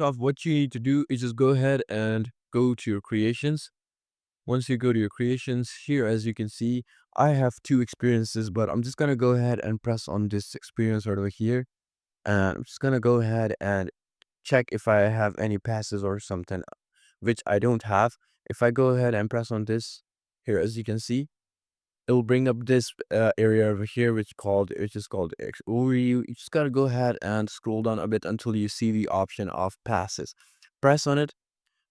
off, what you need to do is just go ahead and go to your creations. Once you go to your creations here, as you can see, I have two experiences, but I'm just gonna go ahead and press on this experience right over here. And I'm just gonna go ahead and check if I have any passes or something, which I don't have. If I go ahead and press on this here, as you can see, it will bring up this area over here, which is called overview. You just gotta go ahead and scroll down a bit until you see the option of passes. Press on it,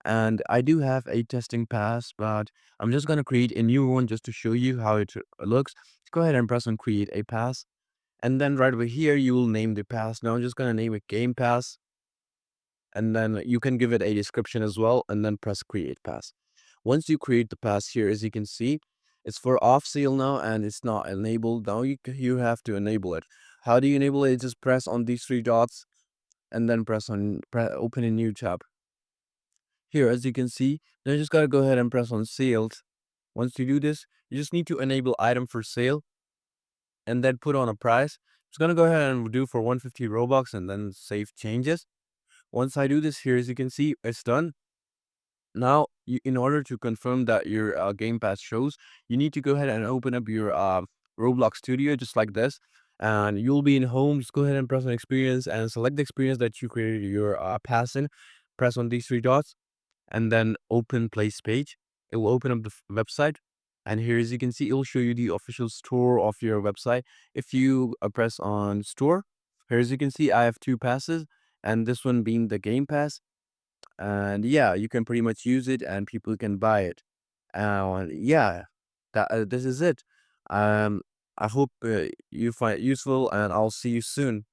and I do have a testing pass, but I'm just gonna create a new one just to show you how it looks. Go ahead and press on create a pass, and then right over here you will name the pass. Now I'm just gonna name it Game Pass, and then you can give it a description as well, and then press create pass. Once you create the pass here, as you can see, it's for off sale now and it's not enabled. Now you have to enable it. How do you enable it? Just press on these three dots and then open a new tab. Here, as you can see, then you just gotta go ahead and press on sales. Once you do this, you just need to enable item for sale and then put on a price. Just gonna go ahead and do for 150 Robux and then save changes. Once I do this here, as you can see, it's done. Now, in order to confirm that your Game Pass shows, you need to go ahead and open up your Roblox Studio just like this, and you'll be in home. Just go ahead and press on experience and select the experience that you created your pass in. Press on these three dots and then open place page. It will open up the website, and here, as you can see, it will show you the official store of your website. If you press on store, here, as you can see, I have two passes, and this one being the Game Pass. And yeah, you can pretty much use it and people can buy it. Yeah, this is it. Um, I hope you find it useful, and I'll see you soon.